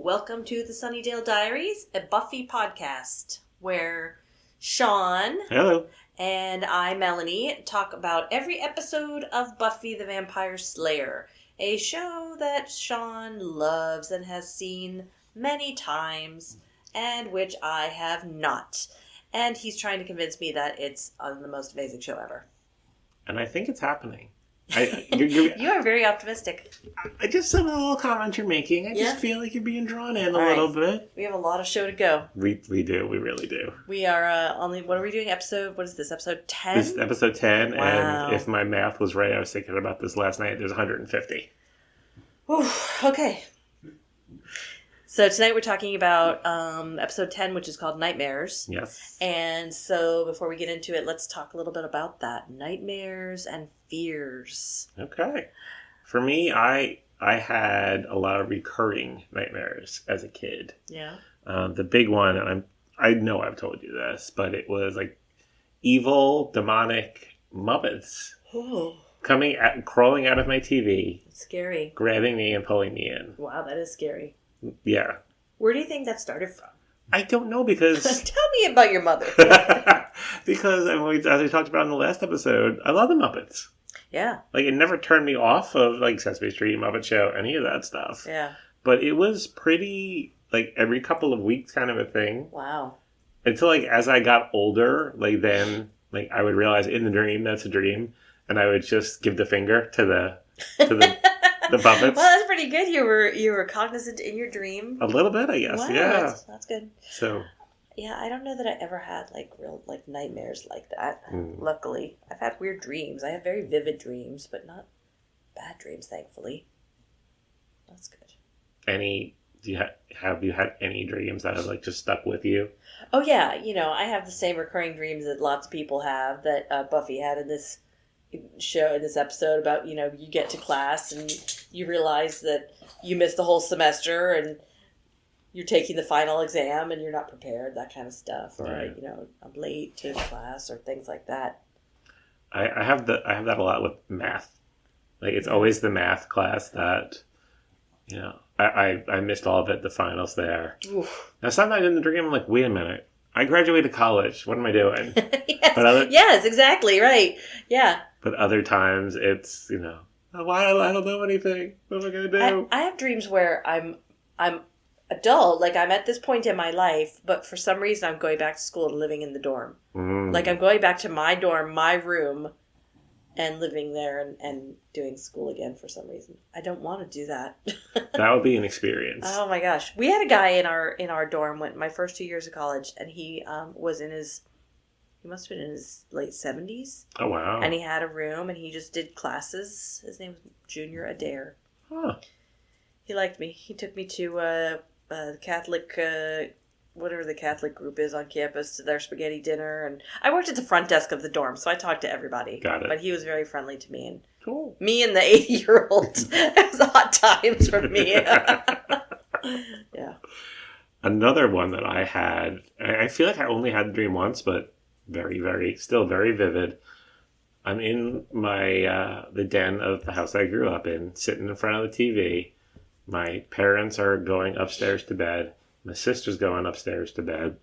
Welcome to the Sunnydale Diaries, a Buffy podcast, where Sean Hello. and I, Melanie, talk about every episode of Buffy the Vampire Slayer, a show that Sean loves and has seen many times, and which I have not. And he's trying to convince me that it's the most amazing show ever. And I think it's happening. You are very optimistic. I just some of the little comments you're making. I just feel like you're being drawn in a little bit. We have a lot of show to go. We do. We really do. We are what are we doing? What is this? Episode 10? This is episode 10, wow. And if my math was right, I was thinking about this last night, there's 150. Ooh, okay. So tonight we're talking about episode 10, which is called Nightmares. Yes. And so before we get into it, let's talk a little bit about that. Nightmares and fears. Okay. For me, I had a lot of recurring nightmares as a kid. Yeah. The big one, and I know I've told you this, but it was like evil, demonic Muppets. Ooh. Crawling out of my TV. It's scary. Grabbing me and pulling me in. Wow, that is scary. Yeah. Where do you think that started from? I don't know because... Tell me about your mother. Because, as we talked about in the last episode, I love the Muppets. Yeah. Like, it never turned me off of, like, Sesame Street, Muppet Show, any of that stuff. Yeah. But it was pretty, like, every couple of weeks kind of a thing. Wow. Until, like, as I got older, like, then, like, I would realize in the dream, that's a dream. And I would just give the finger to the puppets. Well, that's pretty good. You were cognizant in your dream. A little bit, I guess. Wow, yeah. That's good. So. Yeah, I don't know that I ever had real nightmares like that. Luckily, I've had weird dreams. I have very vivid dreams, but not bad dreams, thankfully. That's good. Have you had any dreams that have just stuck with you? Oh yeah, I have the same recurring dreams that lots of people have that Buffy had in this show, in this episode about, you get to class and you realize that you missed the whole semester and you're taking the final exam and you're not prepared, that kind of stuff. Or, I'm late to class or things like that. I have that a lot with math. Like, it's always the math class that, I missed all of it, the finals there. Oof. Now, sometimes in the dream, I'm like, wait a minute. I graduated college. What am I doing? Yes, exactly, right. Yeah. But other times it's, why I don't know anything. What am I going to do? I have dreams where I'm adult, like I'm at this point in my life, but for some reason I'm going back to school and living in the dorm. Like I'm going back to my dorm, my room, and living there and doing school again for some reason. I don't want to do that. That would be an experience. Oh my gosh. We had a guy in our dorm my first 2 years of college, and he he must have been in his late 70s. Oh, wow. And he had a room, and he just did classes. His name was Junior Adair. Huh. He liked me. He took me to Catholic, whatever the Catholic group is on campus, to their spaghetti dinner. And I worked at the front desk of the dorm, so I talked to everybody. Got it. But he was very friendly to me. And cool. Me and the 80-year-old. It was hot times for me. Yeah. Another one that I had, I feel like I only had the dream once, but still very vivid. I'm in my the den of the house I grew up in, sitting in front of the TV. My parents are going upstairs to bed. My sister's going upstairs to bed.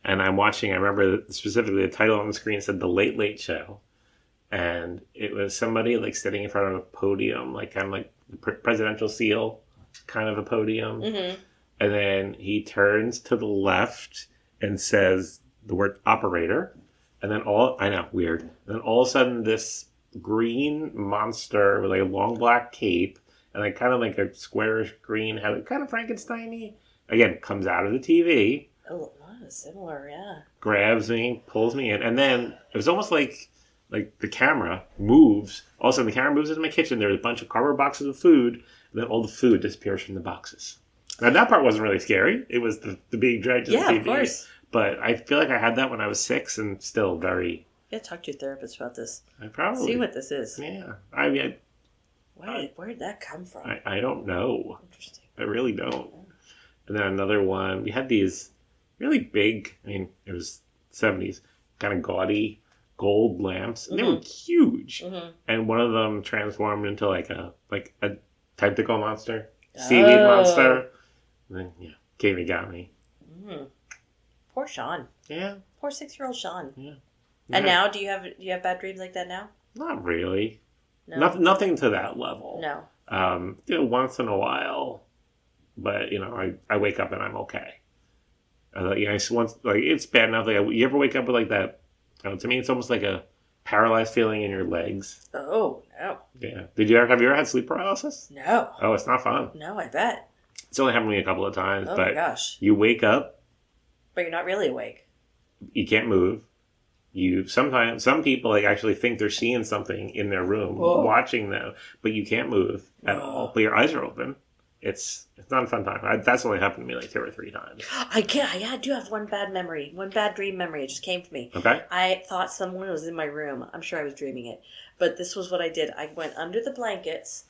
And I'm watching, I remember specifically the title on the screen said The Late Late Show. And it was somebody sitting in front of a podium, kind of like the presidential seal kind of a podium. Mm-hmm. And then he turns to the left and says the word operator. And then weird. And then all of a sudden this green monster with a long black cape and kind of like a squarish green head, kind of Frankenstein-y, again, comes out of the TV. Oh, similar, yeah. Grabs me, pulls me in. And then it was almost like the camera moves. All of a sudden the camera moves into my kitchen. There's a bunch of cardboard boxes of food. And then all the food disappears from the boxes. Now, that part wasn't really scary. It was the being dragged to the TV. Yeah, of course. But I feel like I had that when I was 6 and still very... You gotta talk to your therapist about this. I probably... See what this is. Yeah. I mean... Where did that come from? I don't know. Interesting. I really don't. And then another one, we had these really big, it was 70s, kind of gaudy gold lamps. And they were huge. Mm-hmm. And one of them transformed into a tentacle monster. Seaweed monster. then, yeah, Katie got me. Mm. Poor Sean. Yeah. Poor 6-year-old Sean. Yeah. And now, do you have bad dreams like that now? Not really. No. Nothing to that level. No. Once in a while, but I wake up and I'm okay. It's bad enough. Like, you ever wake up with like that? To me, it's almost like a paralyzed feeling in your legs. Oh no. Yeah. Have you ever had sleep paralysis? No. Oh, it's not fun. No, I bet. It's only happened to me a couple of times. Oh but my gosh. You wake up. But you're not really awake. You can't move. Some people like actually think they're seeing something in their room, watching them, but you can't move at all. But your eyes are open. It's not a fun time. That's only happened to me like 2 or 3 times. I do have one bad dream memory. It just came to me. Okay. I thought someone was in my room. I'm sure I was dreaming it. But this was what I did. I went under the blankets.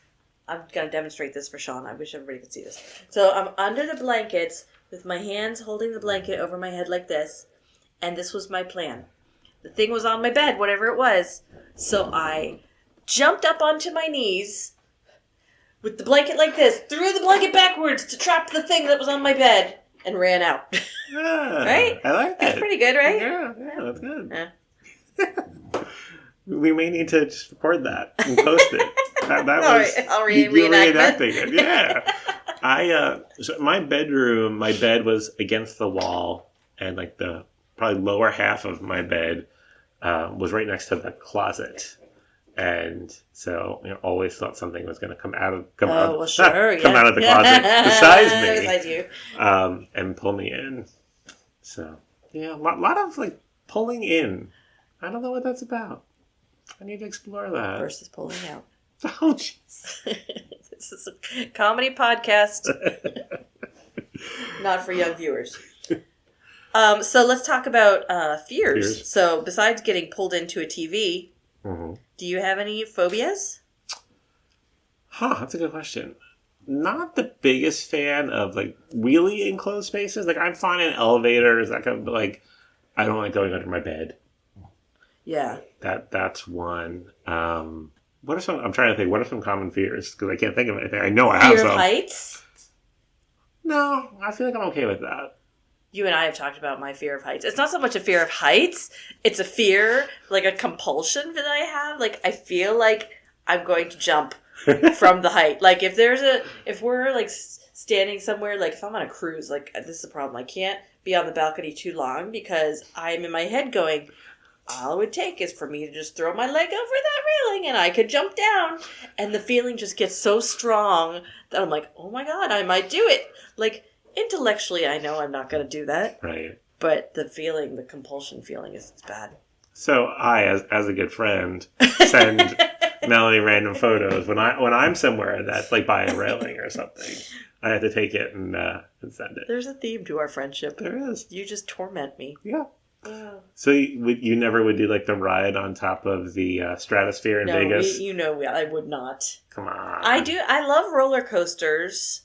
I'm going to demonstrate this for Sean. I wish everybody could see this. So I'm under the blankets with my hands holding the blanket over my head like this. And this was my plan. The thing was on my bed, whatever it was. So I jumped up onto my knees with the blanket like this, threw the blanket backwards to trap the thing that was on my bed, and ran out. Right? I like that. That's pretty good, right? Yeah, that's good. Yeah. We may need to just record that and post it. That was I'll reenacting it. Yeah. So my bed was against the wall, and like the probably lower half of my bed was right next to the closet. And so, always thought something was going to come out of the closet besides me, and pull me in. So, yeah, a lot of like pulling in. I don't know what that's about. I need to explore that. Versus pulling out. Oh, jeez. This is a comedy podcast, not for young viewers. So let's talk about fears. So besides getting pulled into a TV. Mm-hmm. Do you have any phobias? That's a good question. Not the biggest fan of like really enclosed spaces. Like I'm fine in elevators. That kind of, but like I don't like going under my bed. Yeah. That's one. What are some? I'm trying to think. What are some common fears? Because I can't think of anything. I know I have some. Fear of heights? No, I feel like I'm okay with that. You and I have talked about my fear of heights. It's not so much a fear of heights. It's a fear, like a compulsion that I have. Like, I feel like I'm going to jump from the height. Like, if we're, like, standing somewhere, like, if I'm on a cruise, like, this is a problem. I can't be on the balcony too long because I'm in my head going, all it would take is for me to just throw my leg over that railing and I could jump down. And the feeling just gets so strong that I'm like, oh my God, I might do it. Like, intellectually, I know I'm not going to do that. Right. But the compulsion feeling is bad. So I, as a good friend, send Melanie random photos when I'm somewhere that's like by a railing or something. I have to take it and send it. There's a theme to our friendship. There is. You just torment me. Yeah. So you never would do like the ride on top of the Stratosphere in Vegas? No, I would not. Come on. I do. I love roller coasters.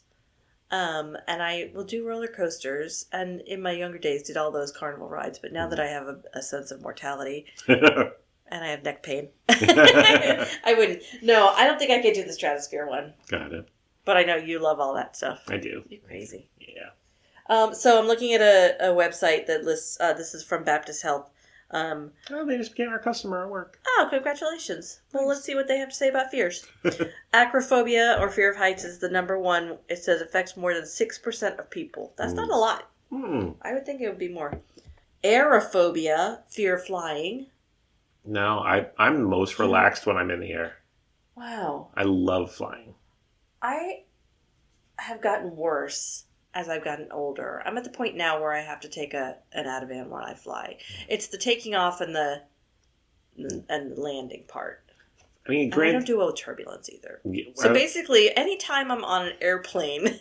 And I will do roller coasters, and in my younger days did all those carnival rides, but now that I have a sense of mortality and I have neck pain, I wouldn't. No, I don't think I could do the Stratosphere one. Got it. But I know you love all that stuff. I do. You're crazy. Yeah. So I'm looking at a website that lists, this is from Baptist Health. They just became our customer at work. Oh, congratulations. Well, let's see what they have to say about fears. Acrophobia, or fear of heights, is the number one. It says affects more than 6% of people. That's not a lot. I would think it would be more. Aerophobia, fear of flying. No, I'm most relaxed when I'm in the air. Wow. I love flying. I have gotten worse as I've gotten older. I'm at the point now where I have to take an Ativan when I fly. It's the taking off and the landing part. I mean, I don't do well with turbulence either. Yeah, so basically, anytime I'm on an airplane,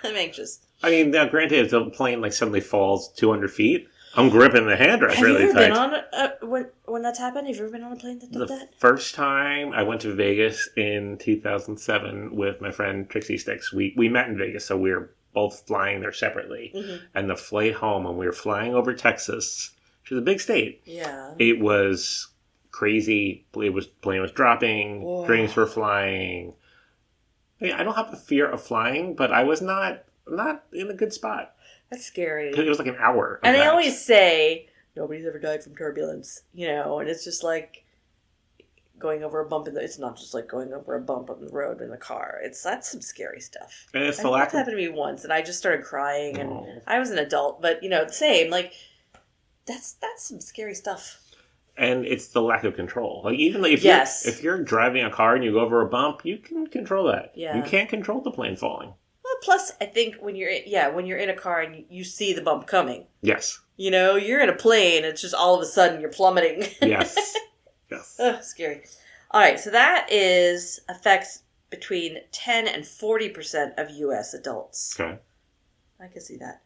I'm anxious. I mean, now granted, if the plane like suddenly falls 200 feet, I'm gripping the handrail really tight. Have you ever been on when that's happened? Have you ever been on a plane that did that? The first time I went to Vegas in 2007 with my friend Trixie Sticks, we met in Vegas, so we were both flying there separately. Mm-hmm. And the flight home, when we were flying over Texas, which is a big state, it was crazy. Plane was dropping, Whoa. Drinks were flying. I don't have a fear of flying, but I was not in a good spot. That's scary. It was like an hour. And they always say, nobody's ever died from turbulence, and it's just like going over a bump it's not just like going over a bump on the road in the car. That's some scary stuff. And it's I the lack of... happened to me once, and I just started crying, and I was an adult, but same. Like that's some scary stuff. And it's the lack of control. Like even if you're driving a car and you go over a bump, you can control that. Yeah. You can't control the plane falling. Well, plus I think when you're in a car and you see the bump coming. Yes. You're in a plane. It's just all of a sudden you're plummeting. Yes. Yes. Ugh, scary. All right, so that affects between 10 and 40% of U.S. adults. Okay. I can see that.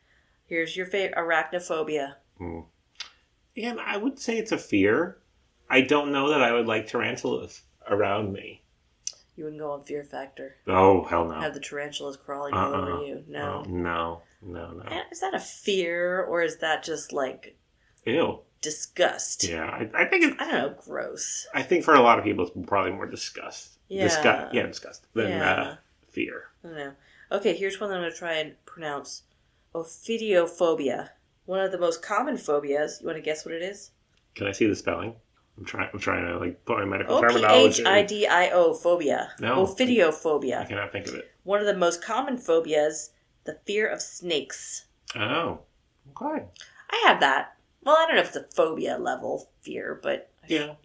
Here's your favorite, arachnophobia. And I would say it's a fear. I don't know that I would like tarantulas around me. You wouldn't go on Fear Factor. Oh, hell no. Have the tarantulas crawling all over you. No. No. Is that a fear, or is that just like... Ew. Disgust? Yeah, I think it's... I don't know, gross. I think for a lot of people it's probably more disgust. Yeah. Disgust than fear. I don't know. Okay, here's one that I'm going to try and pronounce. Ophidiophobia. One of the most common phobias. You want to guess what it is? Can I see the spelling? I'm trying to like put my medical terminology. Ophidio phobia. No. Ophidiophobia. I cannot think of it. One of the most common phobias, the fear of snakes. Oh. Okay. I have that. Well, I don't know if it's a phobia level fear, but yeah.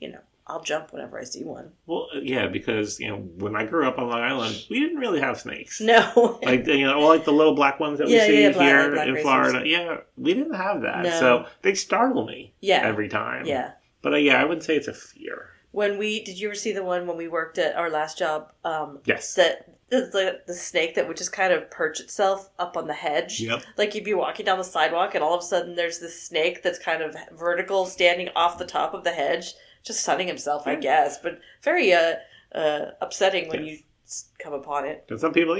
I'll jump whenever I see one. Well, yeah, because when I grew up on Long Island, we didn't really have snakes. No. Like like the little black ones that we see here black in racers. Florida. Yeah, we didn't have that. No. So they startle me every time. Yeah. But I wouldn't say it's a fear. Did you ever see the one when we worked at our last job? Yes. The snake that would just kind of perch itself up on the hedge. Yep. Like you'd be walking down the sidewalk and all of a sudden there's this snake that's kind of vertical standing off the top of the hedge, just sunning himself, I guess. But very upsetting when you come upon it. And some people,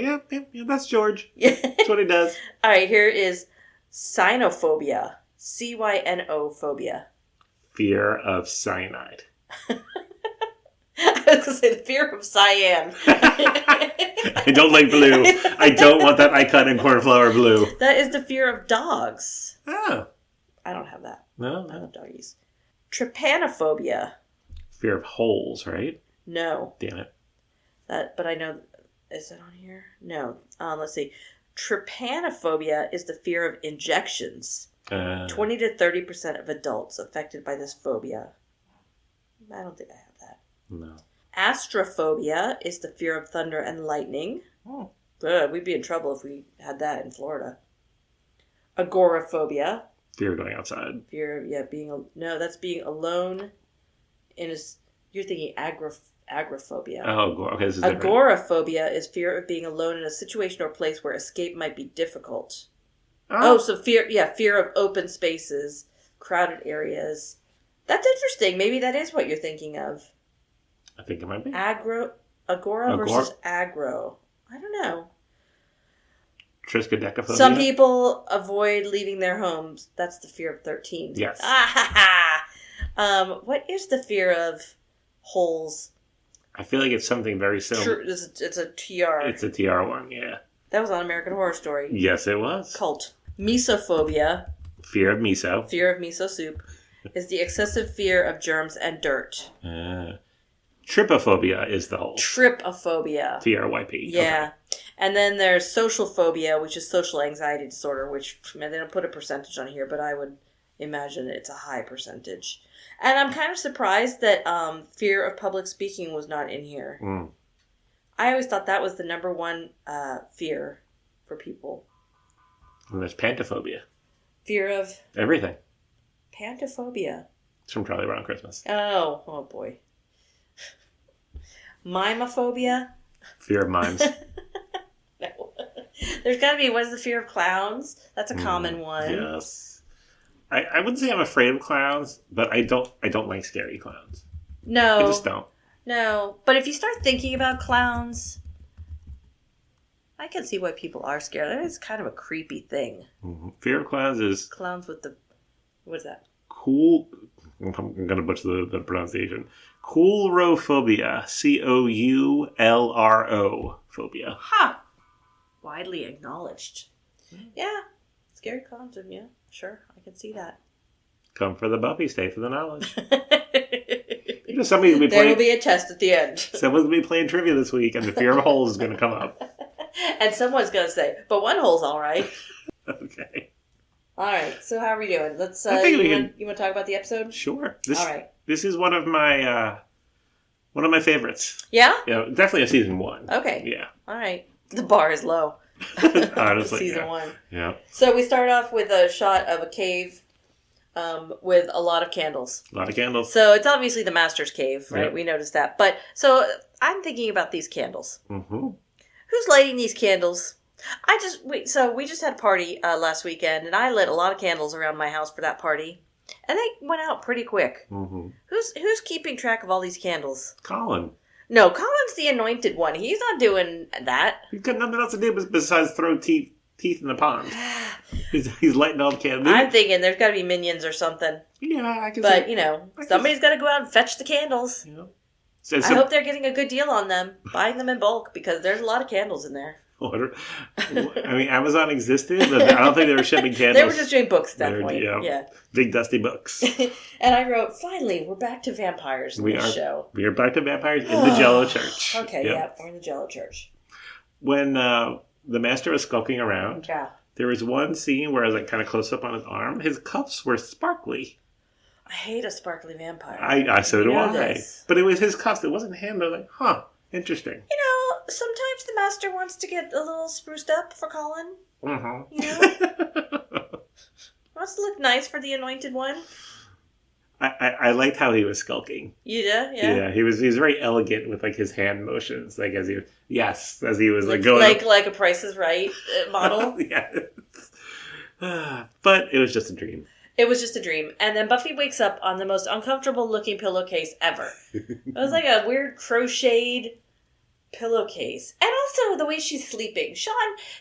that's George. Yeah. That's what he does. All right, here is cynophobia. CYNO phobia. Fear of cyanide. I was going to say the fear of cyan. I don't like blue. I don't want that iconic cornflower blue. That is the fear of dogs. Oh. I don't have that. No. I love doggies. Trypanophobia. Fear of holes, right? No. Damn it. But I know... Is that on here? No. Let's see. Trypanophobia is the fear of injections. 20 to 30% of adults affected by this phobia. I don't think I have that. No. Astrophobia is the fear of thunder and lightning. Oh. We'd be in trouble if we had that in Florida. Agoraphobia. Fear of going outside. Fear of, that's being alone in a... You're thinking agoraphobia. Oh, okay, this is different. Agoraphobia is fear of being alone in a situation or place where escape might be difficult. So fear of open spaces, crowded areas. That's interesting. Maybe that is what you're thinking of. I think it might be. Agora versus agro. I don't know. Triskaidekaphobia? Some people avoid leaving their homes. That's the fear of 13. Yes. What is the fear of holes? I feel like it's something very similar. It's a TR. It's a TR one, yeah. That was on American Horror Story. Yes, it was. Cult. Mesophobia. Fear of miso. Fear of miso soup. Is the excessive fear of germs and dirt. Trypophobia is the whole. Trypophobia. TRYP. Yeah. Okay. And then there's social phobia, which is social anxiety disorder, which they don't put a percentage on here, but I would imagine it's a high percentage. And I'm kind of surprised that fear of public speaking was not in here. Mm. I always thought that was the number one fear for people. And there's pantophobia. Fear of? Everything. Pantophobia. It's from Charlie Brown Christmas. Oh boy. Mimophobia? Fear of mimes. No. There's got to be, what is the fear of clowns? That's a common one. Yes. I wouldn't say I'm afraid of clowns, but I don't like scary clowns. No. I just don't. No. But if you start thinking about clowns, I can see why people are scared. That is kind of a creepy thing. Mm-hmm. Fear of clowns is... Clowns with the... What is that? Cool... I'm going to butcher the pronunciation. Coulrophobia. Coulro phobia. Ha! Widely acknowledged. Yeah. Scary concept, yeah. Sure, I can see that. Come for the Buffy, stay for the knowledge. There will be a test at the end. Someone's going to be playing trivia this week, and the fear of holes is going to come up. And someone's going to say, but one hole's all right. Okay. All right, so how are we doing? Let's. I think you want to talk about the episode? Sure. All right. This is one of my favorites. Yeah? Yeah, definitely a season 1. Okay. Yeah. All right. The bar is low. Honestly. Season 1. Yeah. So we start off with a shot of a cave with a lot of candles. A lot of candles. So it's obviously the master's cave, right? Yep. We noticed that. But so I'm thinking about these candles. Mm-hmm. Who's lighting these candles? We just had a party last weekend, and I lit a lot of candles around my house for that party, and they went out pretty quick. Mm-hmm. Who's keeping track of all these candles? Colin. No, Colin's the anointed one. He's not doing that. He's got nothing else to do besides throw teeth in the pond. He's lighting all the candles. I'm thinking there's got to be minions or something. Yeah, I can. But somebody's got to go out and fetch the candles. Yeah. I hope they're getting a good deal on them, buying them in bulk, because there's a lot of candles in there. I mean, Amazon existed, but I don't think they were shipping candles. They were just doing books at that point. Yeah. Big dusty books. And I wrote, finally, we're back to vampires in this show. We are back to vampires in the Jello Church. Okay, yeah, we're in the Jello Church. When the master was skulking around, there was one scene where I was like kind of close up on his arm. His cuffs were sparkly. I hate a sparkly vampire. So do I. This. But it was his cuffs. It wasn't him. I was like, interesting. Sometimes the master wants to get a little spruced up for Colin. Mm-hmm. Wants to look nice for the anointed one. I liked how he was skulking. You did? Yeah. Yeah, he was very elegant with like his hand motions, like as he was like going like a Price is Right model. Yeah. But it was just a dream. It was just a dream. And then Buffy wakes up on the most uncomfortable looking pillowcase ever. It was like a weird crocheted pillowcase. And also the way she's sleeping. Sean,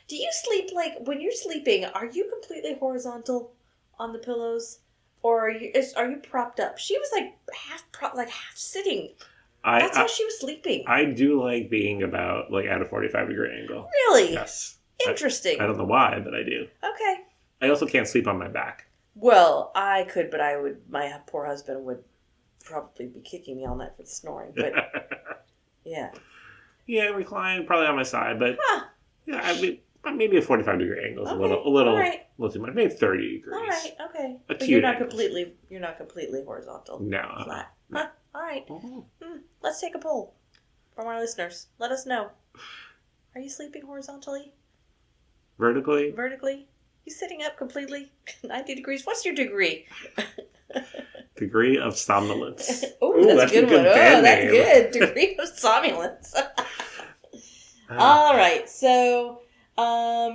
do you sleep when you're sleeping, are you completely horizontal on the pillows? Or are you propped up? She was like half sitting. That's how she was sleeping. I do like being about at a 45-degree angle. Really? Yes. Interesting. I don't know why, but I do. Okay. I also can't sleep on my back. Well, I could, but my poor husband would probably be kicking me all night for the snoring. But yeah. Yeah, recline probably on my side, but maybe a 45-degree angle is a little too much. Maybe 30 degrees. All right, okay. But you're not completely horizontal. No. Flat. Huh? All right. Let's take a poll from our listeners. Let us know. Are you sleeping horizontally? Vertically? Vertically? You sitting up completely 90 degrees? What's your degree? Degree of somnolence. Ooh, that's a good one. That's good. Degree of somnolence. All right. So,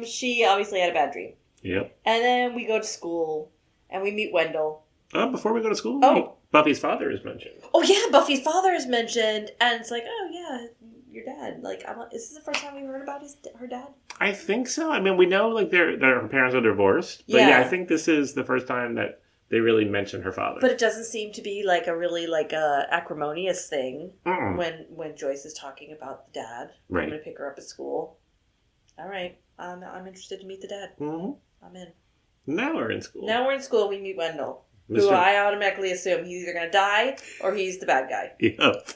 she obviously had a bad dream. Yep. And then we go to school and we meet Wendell. Before we go to school, Buffy's father is mentioned. Oh yeah, Buffy's father is mentioned, and it's like, oh yeah, your dad. Is this the first time we heard about her dad? I think so. I mean, we know her parents are divorced, but I think this is the first time that they really mention her father. But it doesn't seem to be a really acrimonious thing when Joyce is talking about the dad. Right. I'm going to pick her up at school. All right, I'm interested to meet the dad. Mm-hmm. I'm in. Now we're in school. We meet Wendell. Who I automatically assume he's either going to die or he's the bad guy. Yep.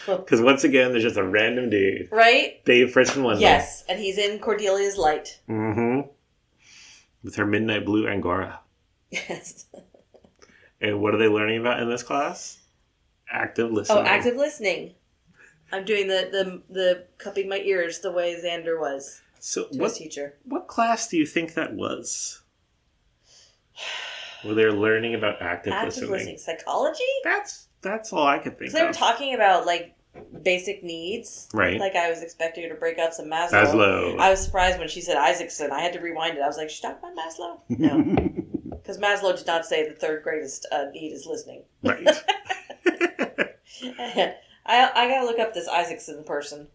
Because once again, there's just a random dude. Right? Dave Friston Wendell. Yes, and he's in Cordelia's light. Mm-hmm. With her midnight blue Angora. Yes. And what are they learning about in this class? Active listening. Oh, active listening. I'm doing the cupping my ears the way Xander was. So his teacher. What class do you think that was? Where they're learning about active listening. Psychology? That's all I could think of. So they were talking about basic needs. Right. I was expecting her to break out some Maslow. I was surprised when she said Isaacson. I had to rewind it. I was like, she's talking about Maslow? No. Because Maslow did not say the third greatest need is listening. Right. I gotta look up this Isaacson person.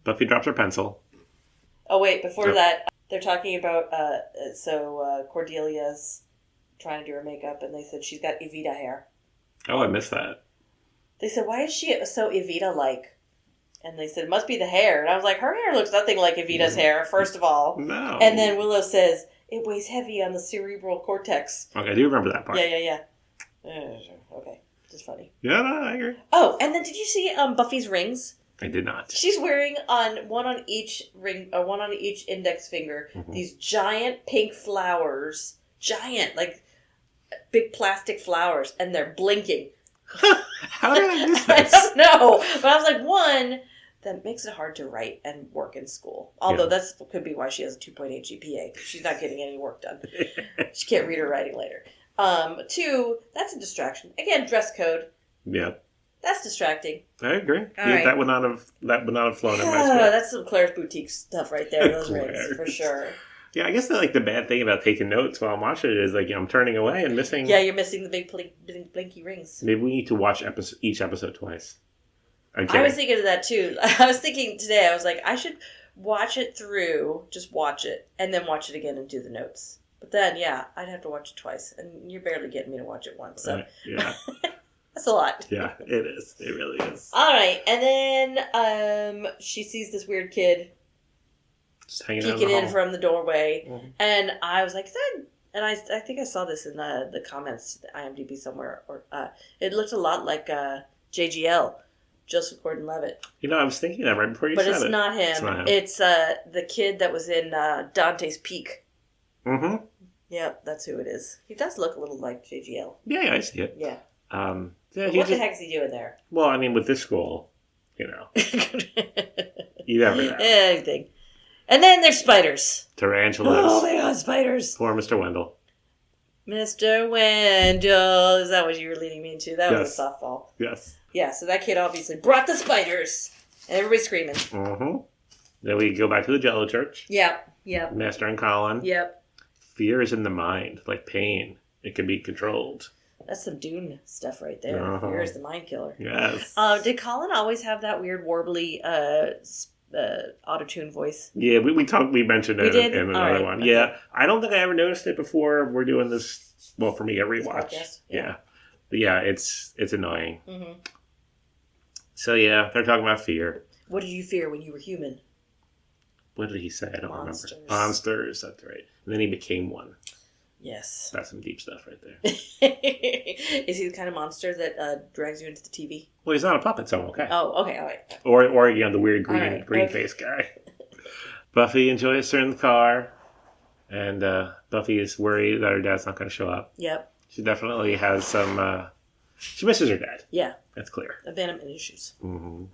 Buffy drops her pencil. Oh wait, before that, they're talking about Cordelia's trying to do her makeup, and they said she's got Evita hair. Oh, I missed that. They said, why is she so Evita-like? And they said, it must be the hair. And I was like, her hair looks nothing like Evita's hair, first of all. No. And then Willow says, it weighs heavy on the cerebral cortex. Okay, I do remember that part. Yeah. Okay, just funny. Yeah, no, I agree. Oh, and then did you see Buffy's rings? I did not. She's wearing one on each ring, or one on each index finger, these giant pink flowers. Giant, like big plastic flowers, and they're blinking. How did I miss I this? don't know. But I was like, one, that makes it hard to write and work in school. Although that could be why she has a 2.8 GPA. She's not getting any work done. She can't read or writing later. Two, that's a distraction. Again, dress code. Yeah. That's distracting. I agree. Right. That would not have flown in my script. That's some Claire's Boutique stuff right there. Those rings, for sure. Yeah, I guess the bad thing about taking notes while I'm watching it is I'm turning away and missing. Yeah, you're missing the big blinky rings. Maybe we need to watch each episode twice. I was thinking of that too. I was thinking today. I was like, I should watch it through, just watch it, and then watch it again and do the notes. But then, yeah, I'd have to watch it twice, and you're barely getting me to watch it once. So yeah, that's a lot. Yeah, it is. It really is. All right, and then she sees this weird kid just hanging peeking in from the doorway, and I was like, is that? And I think I saw this in the comments, the IMDb somewhere, or it looked a lot like JGL. Joseph Gordon-Levitt. I was thinking that right before you said it. But it's not him. It's not him. It's the kid that was in Dante's Peak. Mm-hmm. Yep, that's who it is. He does look a little like JGL. Yeah, I see it. Yeah. What the heck is he doing there? Well, I mean, with this school, you never know. Anything. And then there's spiders. Tarantulas. Oh my god, spiders. Poor Mr. Wendell. Mr. Wendell. Is that what you were leading me into? That was a softball. Yes. Yeah, so that kid obviously brought the spiders. And everybody's screaming. Mm-hmm. Then we go back to the Jello Church. Yep. Master and Colin. Yep. Fear is in the mind, like pain. It can be controlled. That's some Dune stuff right there. Uh-huh. Fear is the mind killer. Yes. Did Colin always have that weird warbly auto-tune voice? Yeah, we mentioned it in another one. Okay. Yeah, I don't think I ever noticed it before. We're doing this, well, for me, a rewatch. Yeah. But yeah, it's annoying. Mm-hmm. So yeah, they're talking about fear. What did you fear when you were human? What did he say? I don't remember. Monsters, that's right. And then he became one. Yes. That's some deep stuff right there. Is he the kind of monster that drags you into the TV? Well, he's not a puppet, so I'm okay. Oh, okay, all right. Or the weird green face guy. Buffy enjoys her in the car, and Buffy is worried that her dad's not going to show up. Yep. She definitely has some... she misses her dad. Yeah. That's clear. Abandonment issues. Mm-hmm.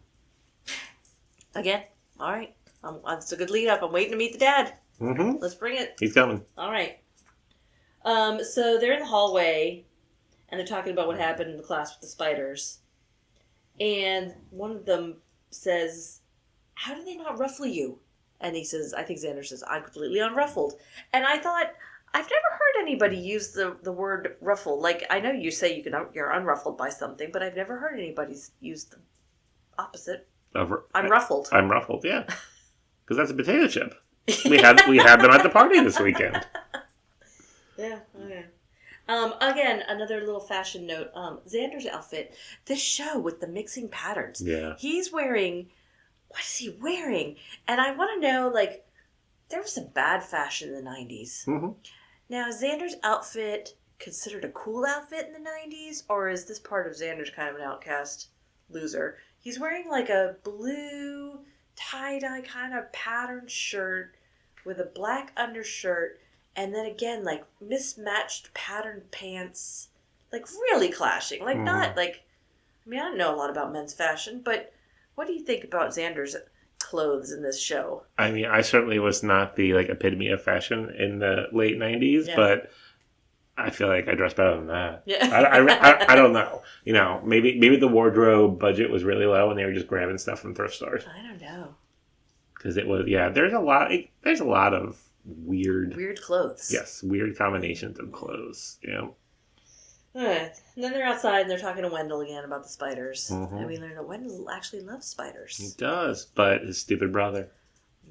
Again, all right. It's a good lead up. I'm waiting to meet the dad. Mm-hmm. Let's bring it. He's coming. All right. So they're in the hallway, and they're talking about what happened in the class with the spiders. And one of them says, how do they not ruffle you? And he says, I think Xander says, I'm completely unruffled. And I thought, I've never heard anybody use the word ruffle. Like, I know you say you're unruffled by something, but I've never heard anybody use the opposite. I'm ruffled. I'm ruffled, yeah. Because that's a potato chip. We had them at the party this weekend. Yeah, okay. Again, another little fashion note. Xander's outfit, this show with the mixing patterns. Yeah. He's wearing, what is he wearing? And I want to know, there was some bad fashion in the 90s. Mm-hmm. Now, is Xander's outfit considered a cool outfit in the 90s? Or is this part of Xander's kind of an outcast loser? He's wearing a blue tie-dye kind of patterned shirt with a black undershirt. And then again, mismatched patterned pants. Really clashing. Not I don't know a lot about men's fashion, but what do you think about Xander's clothes in this show? I mean, I certainly was not the epitome of fashion in the late 90s, but I feel like I dress better than that. Yeah. I don't know. Maybe the wardrobe budget was really low and they were just grabbing stuff from thrift stores. I don't know. Because it was, there's a lot of weird clothes. Yes, weird combinations of clothes. Yeah. All right. And then they're outside and they're talking to Wendell again about the spiders. Mm-hmm. And we learn that Wendell actually loves spiders. He does, but his stupid brother.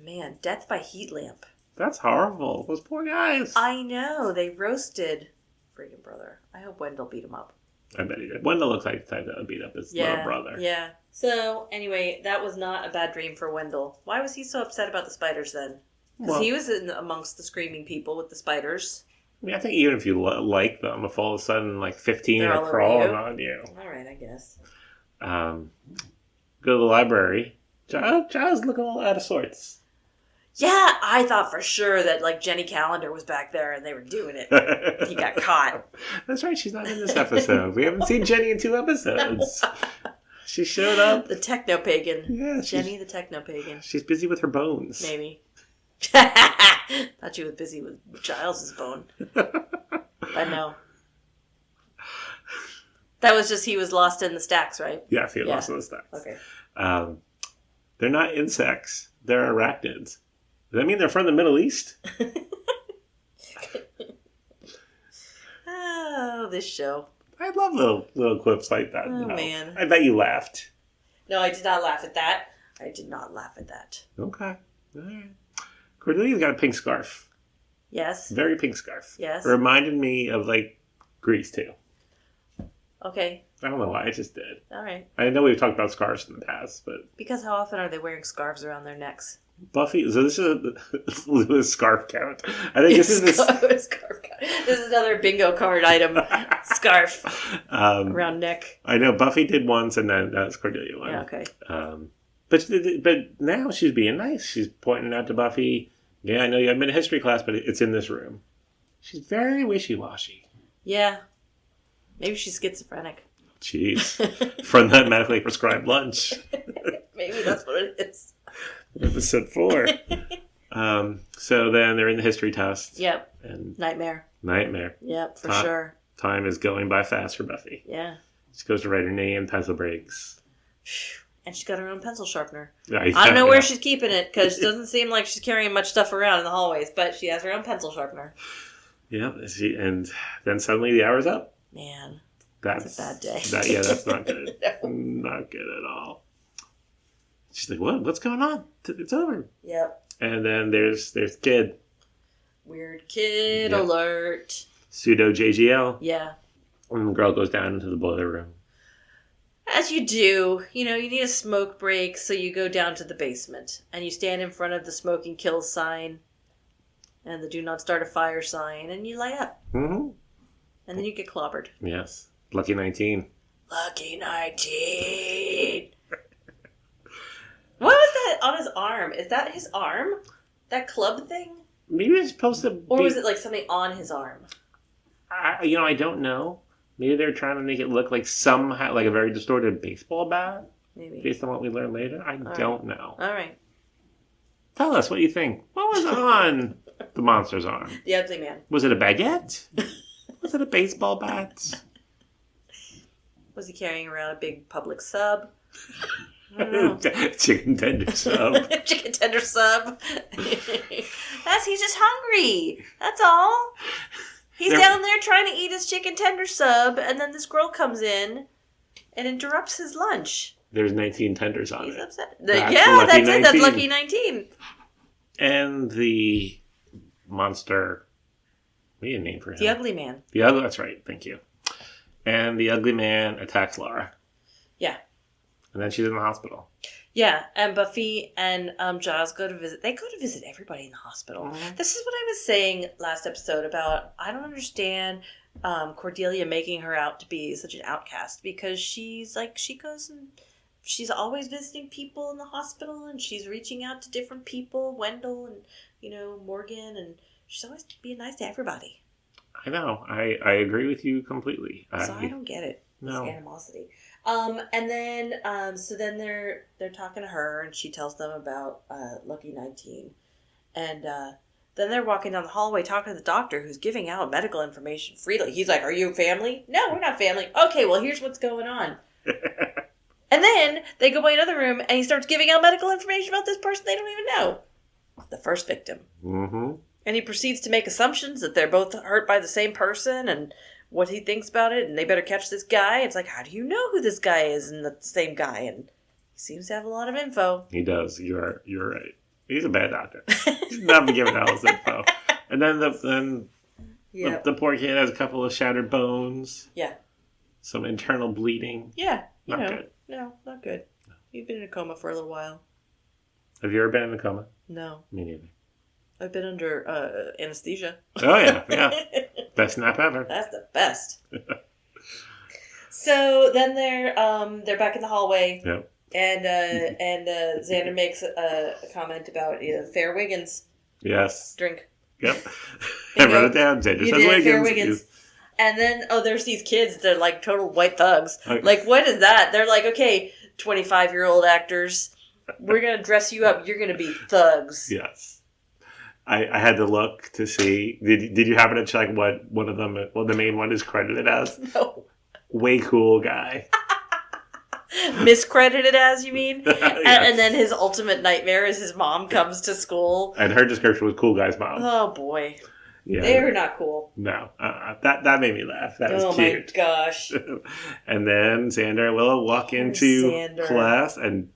Man, death by heat lamp. That's horrible. Those poor guys. I know. They roasted freaking brother. I hope Wendell beat him up. I bet he did. Wendell looks like the type that would beat up his little brother. Yeah. So, anyway, that was not a bad dream for Wendell. Why was he so upset about the spiders then? Because he was amongst the screaming people with the spiders. I mean, I think even if you like them, if all of a sudden, like, 15 They're are crawling on you. All right, I guess. Go to the library. Giles looking a little out of sorts. Yeah, I thought for sure that, like, Jenny Calendar was back there and they were doing it. He got caught. That's right, she's not in this episode. We haven't seen Jenny in 2 episodes. She showed up. The techno-pagan. Yeah, Jenny the techno-pagan. She's busy with her bones. Maybe. Thought she was busy with Giles' bone. I know. That was just he was lost in the stacks, right? Yes, he was lost in the stacks. Okay. They're not insects. They're arachnids. Does that mean they're from the Middle East? Oh, this show. I love little clips like that. Oh, man. I bet you laughed. No, I did not laugh at that. Okay. All right. Cordelia's got a pink scarf. Yes. Very pink scarf. Yes. It reminded me of, like, Grease, too. Okay. I don't know why. I just did. All right. I know we've talked about scarves in the past, but... Because how often are they wearing scarves around their necks? Buffy... So this is a scarf count. I think this is this... Scarf count. This is another bingo card item. Scarf. Around neck. I know Buffy did once, and then that's Cordelia one. Yeah, okay. But now she's being nice. She's pointing out to Buffy, yeah, I know you haven't been in history class, but it's in this room. She's very wishy-washy. Yeah. Maybe she's schizophrenic. Jeez. From that medically prescribed lunch. Maybe that's what it is. Episode 4. So then they're in the history test. Yep. And Nightmare. Yep, for sure. Time is going by fast for Buffy. Yeah. She goes to write her name, pencil breaks. And she's got her own pencil sharpener. I don't know where she's keeping it, because it doesn't seem like she's carrying much stuff around in the hallways, but she has her own pencil sharpener. Yeah, and then suddenly the hour's up. Man, that's a bad day. That's not good. No. Not good at all. She's like, what? What's going on? It's over. Yep. And then there's Kid. Weird kid alert. Pseudo JGL. Yeah. And the girl goes down into the boiler room. As you do, you need a smoke break, so you go down to the basement. And you stand in front of the smoking kills sign. And the do not start a fire sign. And you light up. Mm-hmm. And then you get clobbered. Yes. Lucky 19. Lucky 19. What was that on his arm? Is that his arm? That club thing? Maybe it's supposed to be... Or was it like something on his arm? I don't know. Maybe they're trying to make it look like somehow like a very distorted baseball bat. Maybe. Based on what we learned later. I don't know. All right. Tell us what you think. What was on the monster's arm? The ugly man. Was it a baguette? Was it a baseball bat? Was he carrying around a big public sub? I don't know. Chicken tender sub. Chicken tender sub. He's just hungry. That's all. He's down there trying to eat his chicken tender sub, and then this girl comes in and interrupts his lunch. There's 19 tenders on He's it. upset. That's it. That's lucky 19. And the monster. We need a name for him. The ugly man. That's right. Thank you. And the ugly man attacks Laura. Yeah. And then she's in the hospital. Yeah, and Buffy and Giles go to visit. They go to visit everybody in the hospital. Mm-hmm. This is what I was saying last episode about. I don't understand Cordelia making her out to be such an outcast, because she's like, she goes and she's always visiting people in the hospital, and she's reaching out to different people, Wendell and Morgan, and she's always being nice to everybody. I know. I agree with you completely. So I don't get it. No. This animosity. And then, so then they're talking to her, and she tells them about Lucky 19. And then they're walking down the hallway talking to the doctor, who's giving out medical information freely. He's like, "Are you family?" "No, we're not family." "Okay, well, here's what's going on." And then they go by another room, and he starts giving out medical information about this person they don't even know. The first victim. Mm-hmm. And he proceeds to make assumptions that they're both hurt by the same person, and what he thinks about it, and they better catch this guy. It's like, how do you know who this guy is and the same guy? And he seems to have a lot of info. He does. You're right. He's a bad doctor. He's not been giving out his info. And then the poor kid has a couple of shattered bones. Yeah. some internal bleeding. Yeah. Not good. No, not good. You've been in a coma for a little while. Have you ever been in a coma? No. Me neither. I've been under anesthesia. Oh, yeah. Best nap ever. That's the best. So then they're back in the hallway. Yep. And Xander makes a comment about Fair Wiggins. Yes. Drink. Yep. I wrote it down. Xander says Wiggins. Fair Wiggins. And then, there's these kids. They're like total white thugs. Okay. Like, what is that? They're like, okay, 25-year-old actors, we're going to dress you up. You're going to be thugs. Yes. I had to look to see. Did you happen to check what one of them, the main one is credited as? No. Way cool guy. Miscredited as, you mean? Yes. And then his ultimate nightmare is his mom comes to school. And her description was cool guy's mom. Oh, boy. Yeah. They're not cool. No. That made me laugh. That was cute. Oh, my gosh. And then Xander and Willow walk into class and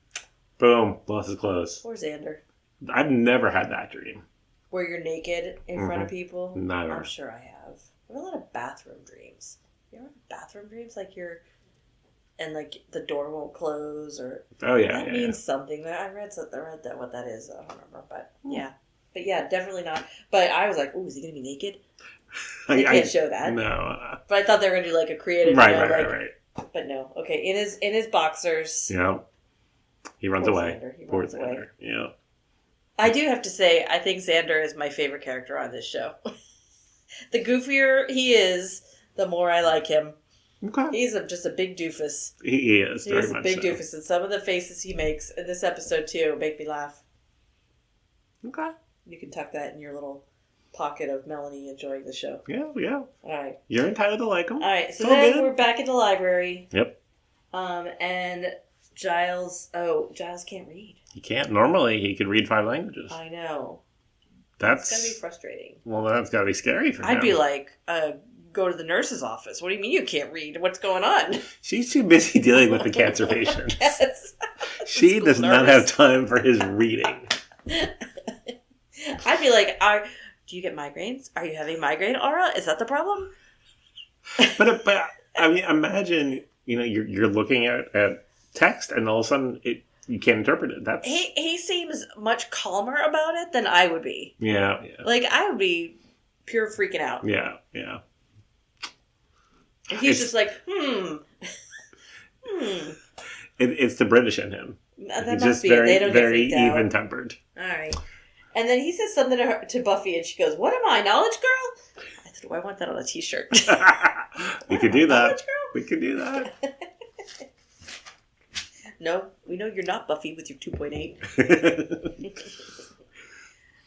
boom, lost his clothes. Poor Xander. I've never had that dream. Where you're naked in front of people? Never. I'm sure I have. I have a lot of bathroom dreams. You ever have bathroom dreams? Like you're... And like the door won't close, or that means something. I read that what that is. I don't remember, but yeah, definitely not. But I was like, "Ooh, is he gonna be naked?" They can't show that. No, but I thought they were gonna do like a creative, right. But no, okay. In his boxers. Yeah, he runs away. Xander. Runs away. Yeah. I do have to say, I think Xander is my favorite character on this show. The goofier he is, the more I like him. Okay. He's just a big doofus. He is. He's a big doofus, and some of the faces he makes in this episode too make me laugh. Okay. You can tuck that in your little pocket of Melanie enjoying the show. Yeah. All right. You're entitled to like him. All right. So then we're back in the library. Yep. And Giles can't read. He can't. Normally, he could read 5 languages. I know. That's gotta be frustrating. Well, that's gotta be scary for him. I'd be like, go to the nurse's office. What do you mean you can't read? What's going on? She's too busy dealing with the cancer patients. Yes. She does not have time for his reading. I'd be like, do you get migraines? Are you having migraine aura? Is that the problem? But I mean, imagine, you're looking at text and all of a sudden you can't interpret it. That's he seems much calmer about it than I would be. Yeah. Like, I would be pure freaking out. Yeah. He's just like, It's the British in him. That He's must just be very, it. They don't very get freaked out. even-tempered. All right. And then he says something to Buffy, and she goes, "What am I, knowledge girl?" I said, I want that on a t-shirt. We could do that. Knowledge girl? We could do that. No, we know you're not Buffy with your 2.8.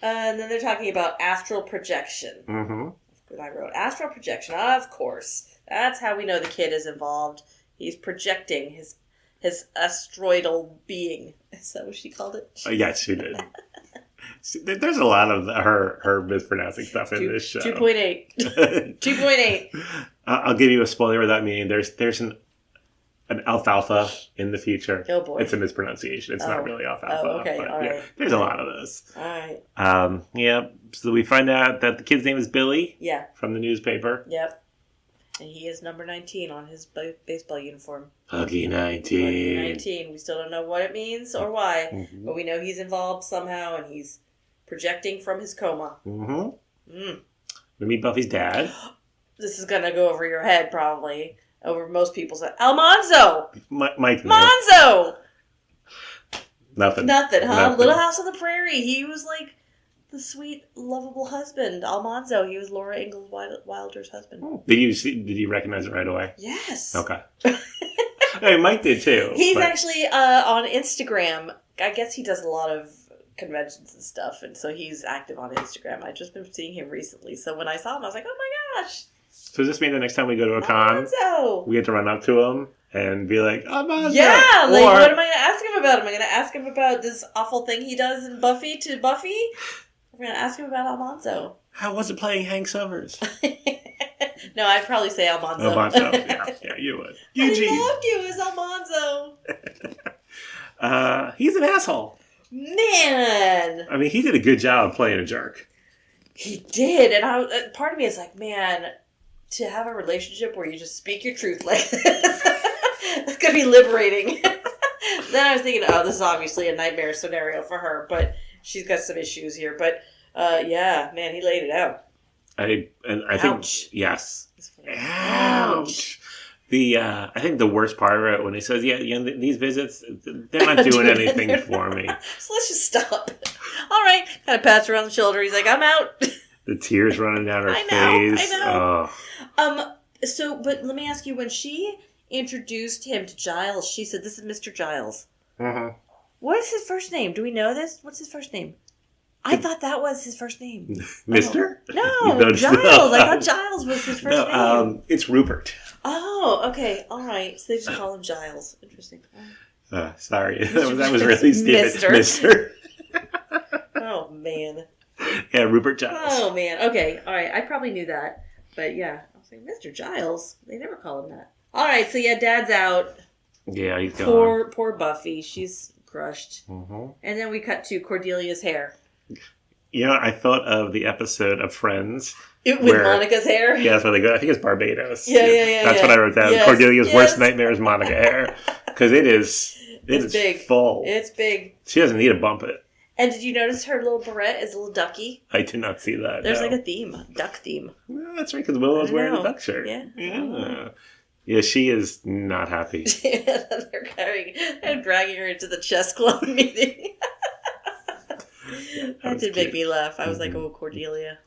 And then they're talking about astral projection. Mm-hmm. I wrote astral projection. Of course, that's how we know the kid is involved. He's projecting his asteroidal being. Is that what she called it? Yes, she did. There's a lot of her mispronouncing stuff in this show. 2.8. 2.8. I'll give you a spoiler of that meaning. There's an alfalfa in the future. Oh boy. It's a mispronunciation. It's not really alfalfa. Oh, okay. But all right. There's a lot of this. All right. Yeah. So we find out that the kid's name is Billy. Yeah. From the newspaper. Yep. And he is number 19 on his baseball uniform. Lucky 19. Lucky 19. We still don't know what it means or why, Mm-hmm. but we know he's involved somehow, and he's projecting from his coma. Mm-hmm. We meet Buffy's dad. This is going to go over your head, probably. Over most people's head. Almanzo! Mike. Monzo! Nothing, huh? Nothing. Little House on the Prairie. He was like the sweet, lovable husband. Almanzo. He was Laura Ingalls Wilder's husband. Did you recognize it right away? Yes. Okay. Hey, Mike did too. He's actually on Instagram. I guess he does a lot of conventions and stuff, and so he's active on Instagram. I've just been seeing him recently, so when I saw him, I was like, oh my gosh. So does this mean the next time we go to a con, Almanzo. we get to run up to him and be like, Almanzo? Yeah, like, what am I going to ask him about? Am I going to ask him about this awful thing he does in Buffy to Buffy? I'm going to ask him about Almanzo. How was it playing Hank Summers? No, I'd probably say Almanzo. Almanzo, yeah, you would. Eugene. I loved you as Almanzo. He's an asshole. Man. I mean, he did a good job playing a jerk. He did, and part of me is like, man, to have a relationship where you just speak your truth like this. It's going to be liberating. Then I was thinking, oh, this is obviously a nightmare scenario for her, but she's got some issues here. But, yeah, man, he laid it out. I think, yes. Ouch. I think the worst part of it when he says, these visits, they're not doing anything for me. So let's just stop. All right. Kind of pats her on the shoulder. He's like, I'm out. The tears running down her face. I know. Oh. But let me ask you, when she introduced him to Giles, she said, this is Mr. Giles. Uh-huh. What is his first name? Do we know this? What's his first name? I thought that was his first name. Mister? No, Giles. I thought Giles was his first name. It's Rupert. Oh, okay. All right. So they just call him Giles. Interesting. Sorry. That was really stupid. Mister. Oh, man. Yeah, Rupert Giles. Oh, man. Okay. All right. I probably knew that. But yeah. I was like, Mr. Giles? They never call him that. All right. So yeah, Dad's out. Yeah, he's gone. Poor Buffy. She's crushed. Mm-hmm. And then we cut to Cordelia's hair. You know, I thought of the episode of Friends. With Monica's hair? Yeah, that's where they go. I think it's Barbados. Yeah. That's what I wrote down. Yes, Cordelia's worst nightmare is Monica hair. Because it's big. Full. It's big. She doesn't need to bump it. And did you notice her little barrette is a little ducky? I did not see that. There's like a theme. Duck theme. Well, that's right, because Willow's wearing a duck shirt. Yeah. Yeah, she is not happy. They're dragging her into the chess club meeting. That did make me laugh. I was like, oh, Cordelia.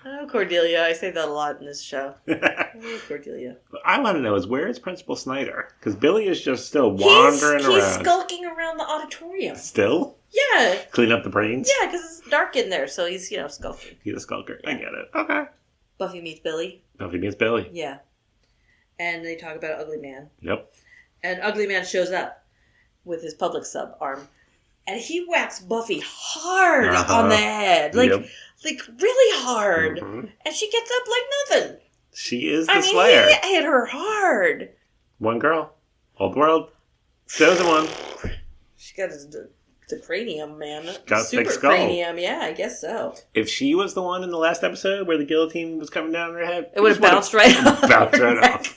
Oh, Cordelia. I say that a lot in this show. Oh, Cordelia. I want to know where is Principal Snyder? Because Billy is just still wandering around. He's skulking around the auditorium. Still? Yeah. Clean up the brains? Yeah, because it's dark in there, so he's, skulking. He's a skulker. Yeah. I get it. Okay. Buffy meets Billy. Yeah. And they talk about Ugly Man. Yep. And Ugly Man shows up with his public sub arm. And he whacks Buffy hard on the head. Like really hard. Mm-hmm. And she gets up like nothing. She is the Slayer. He hit her hard. One girl. Whole world. Chosen one. She got the cranium, man. Got super thick skull. Cranium, yeah, I guess so. If she was the one in the last episode where the guillotine was coming down her head, it would have bounced right off. Bounced right off.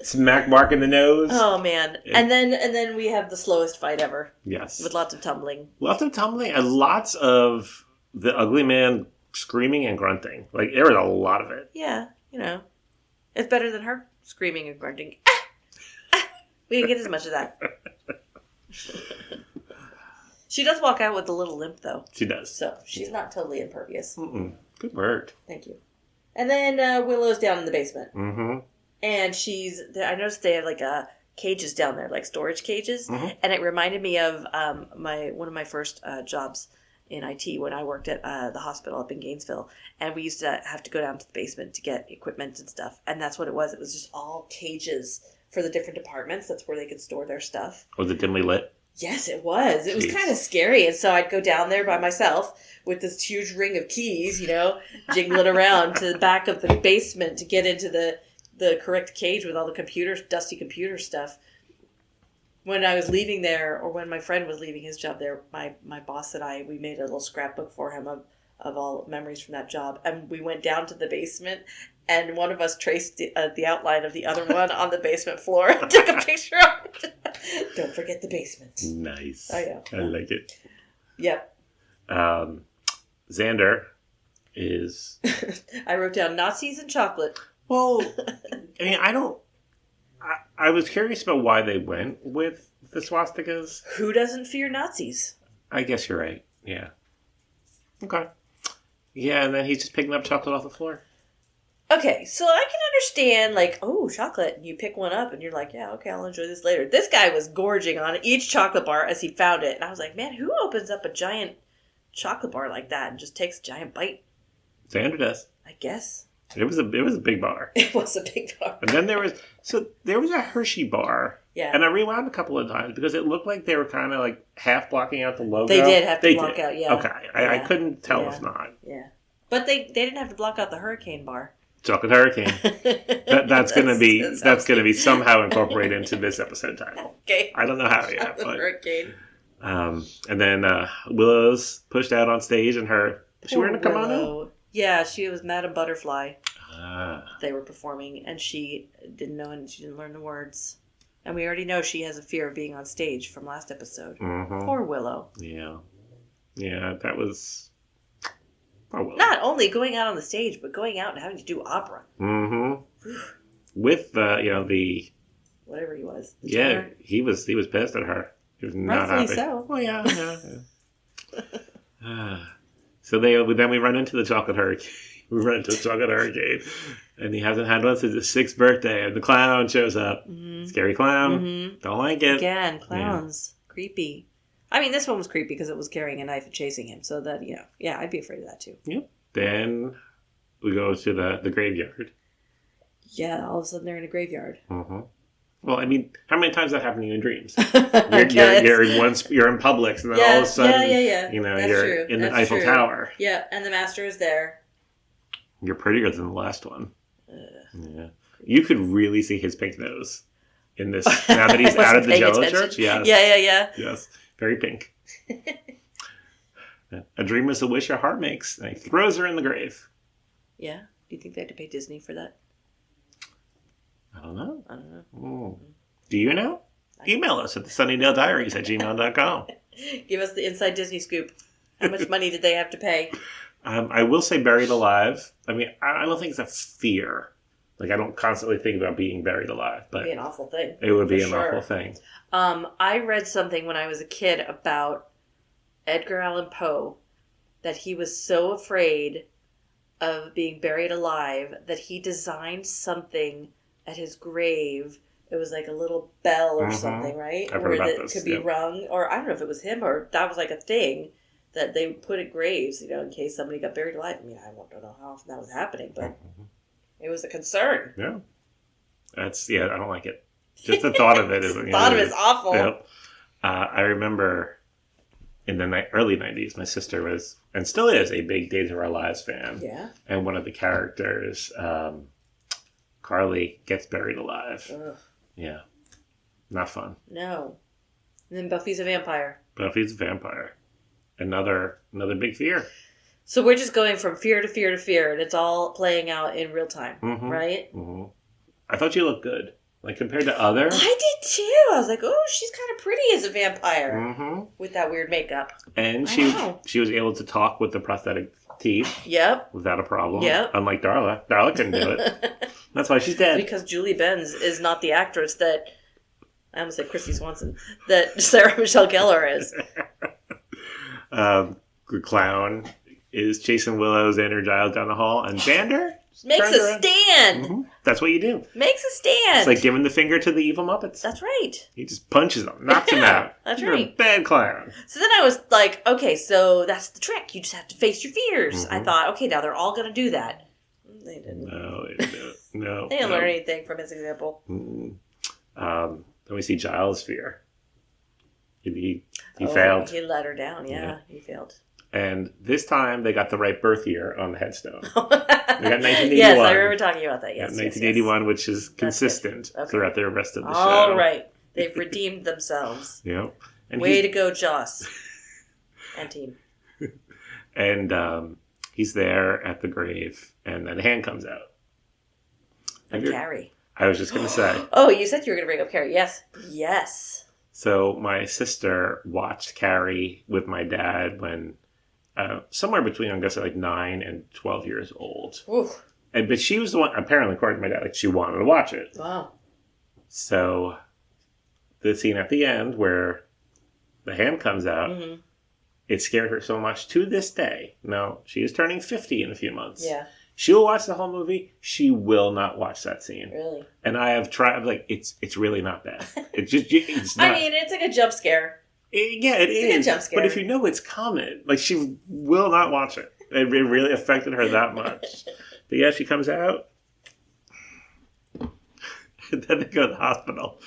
Smack Mark in the nose. Oh man! And then we have the slowest fight ever. Yes, with lots of tumbling. And lots of the Ugly Man screaming and grunting. Like there was a lot of it. Yeah, it's better than her screaming and grunting. We didn't get as much of that. She does walk out with a little limp, though. She does. So she's not totally impervious. Mm-mm. Good word. Thank you. And then Willow's down in the basement. Mm-hmm. And I noticed they have cages down there, like storage cages. Mm-hmm. And it reminded me of one of my first jobs in IT when I worked at the hospital up in Gainesville. And we used to have to go down to the basement to get equipment and stuff. And that's what it was. It was just all cages for the different departments. That's where they could store their stuff. Was it dimly lit? Yes, it was. It was kind of scary. And so I'd go down there by myself with this huge ring of keys, jingling around to the back of the basement to get into the correct cage with all the dusty computer stuff. When I was leaving there, or when my friend was leaving his job there, my boss and we made a little scrapbook for him of all memories from that job. And we went down to the basement, and one of us traced the outline of the other one on the basement floor and took a picture of it. Don't forget the basement. Nice. Oh, yeah. I like it. Yep. Xander is... I wrote down Nazis and chocolate. Well, I mean, I was curious about why they went with the swastikas. Who doesn't fear Nazis? I guess you're right. Yeah. Okay. Yeah, and then he's just picking up chocolate off the floor. Okay, so I can understand, chocolate, and you pick one up, and you're like, yeah, okay, I'll enjoy this later. This guy was gorging on each chocolate bar as he found it, and I was like, man, who opens up a giant chocolate bar like that and just takes a giant bite? Xander does. I guess. It was a big bar. It was a big bar. And then there was a Hershey bar. Yeah. And I rewound a couple of times because it looked like they were kind of like half blocking out the logo. They did have to block out, yeah. Okay. I couldn't tell if not. Yeah. But they didn't have to block out the hurricane bar. Chocolate Hurricane. That's going to be somehow incorporated into this episode title. Okay. I don't know how yet. Chocolate Hurricane. And then Willow's pushed out on stage, and she wearing a kimono? Yeah, she was Madame Butterfly. they were performing, and she didn't know, and she didn't learn the words. And we already know she has a fear of being on stage from last episode. Mm-hmm. Poor Willow. Yeah. Yeah, that was... Poor Willow. Not only going out on the stage, but going out and having to do opera. Mm-hmm. With, the... Whatever he was. Yeah, he was pissed at her. He was not Rightfully happy. so. Oh, yeah. So then we run into the chocolate hurricane. We run into the chocolate hurricane. And he hasn't had one since his 6th birthday. And the clown shows up. Mm-hmm. Scary clown. Mm-hmm. Don't like it. Again, clowns. Yeah. Creepy. I mean, this one was creepy because it was carrying a knife and chasing him. So that, I'd be afraid of that too. Yep. Then we go to the graveyard. Yeah, all of a sudden they're in a graveyard. Mm-hmm. Well, I mean, how many times does that happen to you in dreams? You're in Publix, and then all of a sudden, you're in the Eiffel Tower. Yeah, and the master is there. You're prettier than the last one. Yeah, you could really see his pink nose in this. Now that he's out of the Jello church, yes, yeah, yes, very pink. A dream is a wish your heart makes, and he throws her in the grave. Yeah, do you think they had to pay Disney for that? I don't know. Mm. Do you know? Email us at thesunnydalediaries@gmail.com. Give us the inside Disney scoop. How much money did they have to pay? I will say buried alive. I mean, I don't think it's a fear. Like, I don't constantly think about being buried alive. But it would be an awful thing. It would be an awful thing. I read something when I was a kid about Edgar Allan Poe, that he was so afraid of being buried alive that he designed something at his grave. It was like a little bell or something, right? I've heard about this. Could be rung, or I don't know if it was him or that was like a thing that they would put at graves, in case somebody got buried alive. I mean, I don't know how often that was happening, but it was a concern. Yeah. I don't like it. Just the thought of it is... the thought of it is awful. Yep. I remember in the early 90s, my sister was, and still is, a big Days of Our Lives fan. Yeah. And one of the characters... Carly gets buried alive. Ugh. Yeah. Not fun. No. And then Buffy's a vampire. Buffy's a vampire. Another big fear. So we're just going from fear to fear to fear, and it's all playing out in real time, right? Mm-hmm. I thought you looked good. Like, compared to other... I did, too. I was like, oh, she's kind of pretty as a vampire. With that weird makeup. And she was able to talk with the prosthetic teeth. Yep. Without a problem. Yep. Unlike Darla. Darla couldn't do it. That's why she's dead. Because Julie Benz is not the actress that... I almost said Christy Swanson. That Sarah Michelle Gellar is. The clown is chasing Willow, Xander, Giles down the hall. And Xander... Makes a stand. That's what you do. Makes a stand. It's like giving the finger to the evil Muppets. That's right. He just punches them, knocks them out. That's You're right. a bad clown. So then I was like, okay, so that's the trick. You just have to face your fears. I thought, okay, now they're all going to do that. They didn't. No, they didn't. No. They didn't learn anything from his example. Then we see Giles' fear. He failed. He let her down. Yeah, he failed. And this time they got the right birth year on the headstone. They got 1981. Yes, I remember talking about that. Yes, 1981, yes. Which is consistent throughout the rest of the show. All right. They've redeemed themselves. Yeah. And way to go, Joss. And team. And he's there at the grave, and then a hand comes out. And Carrie. I was just going to say. Oh, you said you were going to bring up Carrie. Yes. Yes. So my sister watched Carrie with my dad when... somewhere between, I guess, like 9 and 12 years old. Oof. But she was the one, apparently, according to my dad, like, she wanted to watch it. Wow. So, the scene at the end where the hand comes out, it scared her so much to this day. Now, she is turning 50 in a few months. Yeah. She'll watch the whole movie. She will not watch that scene. Really? And I have tried, like, it's really not bad. It's not. I mean, it's like a jump scare. It is. It's a good jump scare. But if you know it's coming, like, she will not watch it. It really affected her that much. But yeah, she comes out. And then they go to the hospital.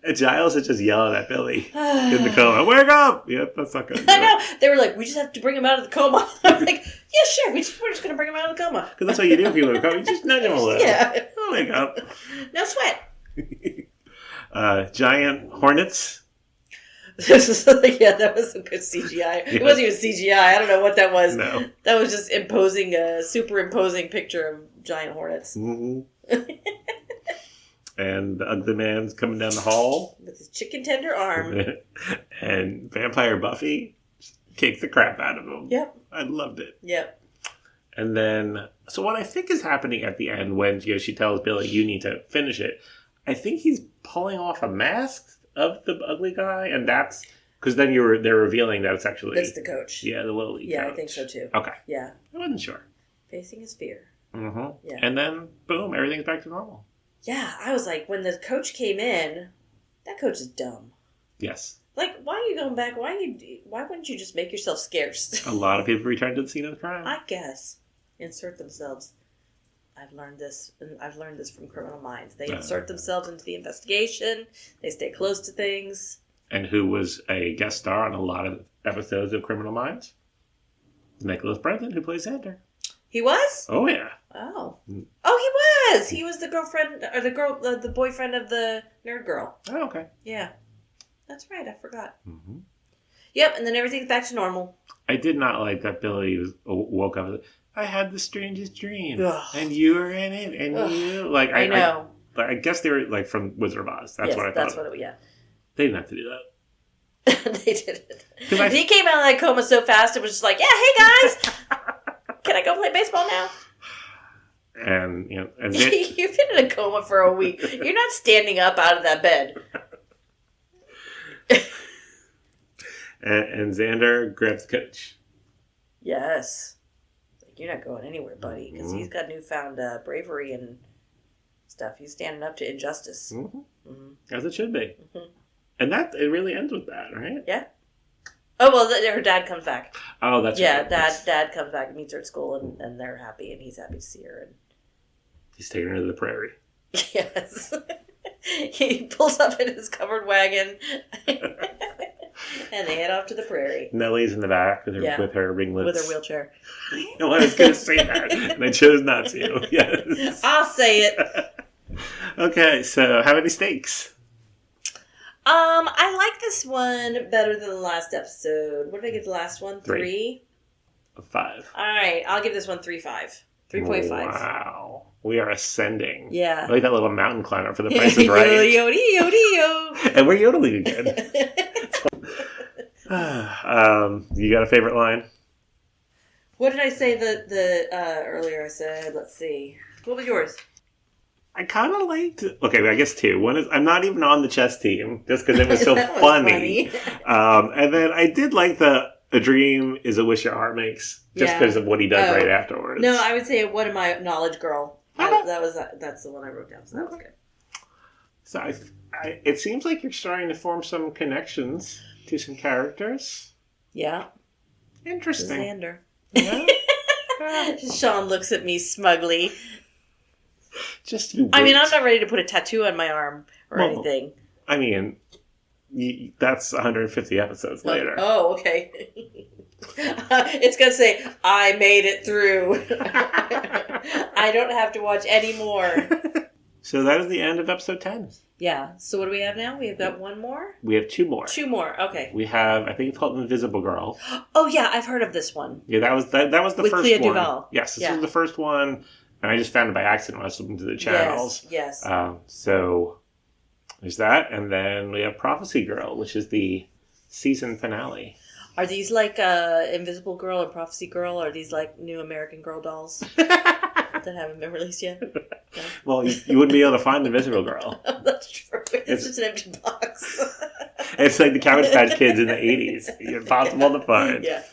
And Giles is just yelling at Billy in the coma. Wake up! Yep, that's not good. I know. They were like, we just have to bring him out of the coma. I was like, yeah, sure. We're just going to bring him out of the coma. Because that's what you do if you in a coma. You just nudge him a little. Yeah. Oh, wake up. No sweat. Giant hornets. Yeah, that was some good CGI. Yeah. It wasn't even CGI. I don't know what that was. No. That was just superimposing picture of giant hornets. Mm-hmm. And the ugly man's coming down the hall. With his chicken tender arm. And Vampire Buffy kicked the crap out of him. Yep. I loved it. Yep. And then, so what I think is happening at the end when she tells Billy, you need to finish it, I think he's pulling off a mask of the ugly guy, and that's, because then they're revealing that it's actually... That's the coach. Yeah, the Lily coach. I think so too. Okay. Yeah. I wasn't sure. Facing his fear. Mm-hmm. Yeah. And then, boom, everything's back to normal. Yeah, I was like, when the coach came in, that coach is dumb. Yes. Like, why are you going back? Why wouldn't you just make yourself scarce? A lot of people return to the scene of the crime. I guess. Insert themselves. I've learned this from Criminal Minds. They insert themselves into the investigation. They stay close to things. And who was a guest star on a lot of episodes of Criminal Minds? Nicholas Brendan, who plays Xander. He was? Oh, yeah. Oh. Oh, he was! He was the girlfriend, or the boyfriend of the nerd girl. Oh, okay. Yeah. That's right, I forgot. Mm-hmm. Yep, and then everything's back to normal. I did not like that Billy woke up with, I had the strangest dream. Ugh. And you were in it, and you... Like, I know. I guess they were, like, from Wizard of Oz. That's what I thought. That's what it was, yeah. They didn't have to do that. They didn't. He came out of that coma so fast, it was just like, yeah, hey guys! Can I go play baseball now? And, You've been in a coma for a week. You're not standing up out of that bed. and Xander grabs the coach. Yes. You're not going anywhere, buddy, because he's got newfound bravery and stuff. He's standing up to injustice. Mm-hmm. Mm-hmm. As it should be. Mm-hmm. And it really ends with that, right? Yeah. Oh, well, her dad comes back. Oh, that's right. Yeah, dad comes back and meets her at school, and they're happy, and he's happy to see her. And he's taking her to the prairie. Yes. He pulls up in his covered wagon, and they head off to the prairie. Nellie's in the back with her ringlets. With her wheelchair. No, I was going to say that, and I chose not to. Yes. I'll say it. Okay, so how many stakes? I like this one better than the last episode. What did I give the last one? 3? 5. All right, I'll give this one 3.5. 3.5. Wow. We are ascending. Yeah. I like that little mountain climber for the Price is Right. Yo. And we're yodeling again. You got a favorite line? What did I say earlier? I said, let's see. What was yours? I kind of liked... Okay, I guess 2. One is, I'm not even on the chess team, just because it was so funny. And then I did like a dream is a wish your heart makes, just because of what he does right afterwards. No, I would say, what am I, knowledge girl? That's the one I wrote down, so that was good. So it seems like you're starting to form some connections to some characters. Yeah. Interesting. Xander. Yeah. Sean looks at me smugly. Just you wait. I mean, I'm not ready to put a tattoo on my arm or anything. I mean, that's 150 episodes later. Oh, okay. It's going to say, I made it through. I don't have to watch any more. So that is the end of episode 10. Yeah. So what do we have now? We have got one more? We have 2 more. 2 more. Okay. We have, I think it's called Invisible Girl. Oh, yeah. I've heard of this one. Yeah, that was the With first Clea one. Duvall. Yes, this was the first one. And I just found it by accident when I was looking to the channels. Yes. So there's that. And then we have Prophecy Girl, which is the season finale. Are these like Invisible Girl or Prophecy Girl? Or are these like new American Girl dolls that haven't been released yet? No? Well, you wouldn't be able to find Invisible Girl. Oh, that's true. It's just an empty box. It's like the Cabbage Patch Kids in the 80s. Impossible to find. Yeah.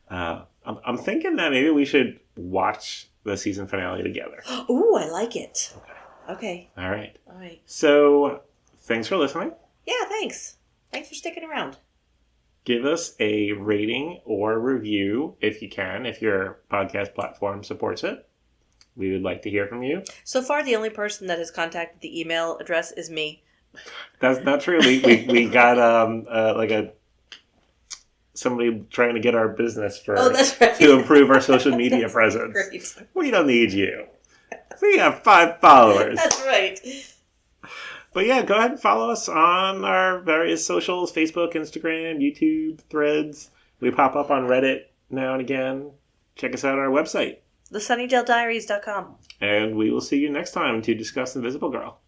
I'm thinking that maybe we should watch the season finale together. Ooh, I like it. Okay. All right. All right. So, thanks for listening. Yeah, thanks. Thanks for sticking around. Give us a rating or review if you can, if your podcast platform supports it. We would like to hear from you. So far, the only person that has contacted the email address is me. That's not true. We got somebody trying to get our business that's right. to improve our social media presence. Great. We don't need you. We have 5 followers. That's right. But yeah, go ahead and follow us on our various socials, Facebook, Instagram, YouTube, Threads. We pop up on Reddit now and again. Check us out on our website. thesunnydalediaries.com. And we will see you next time to discuss Invisible Girl.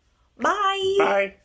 Bye! Bye!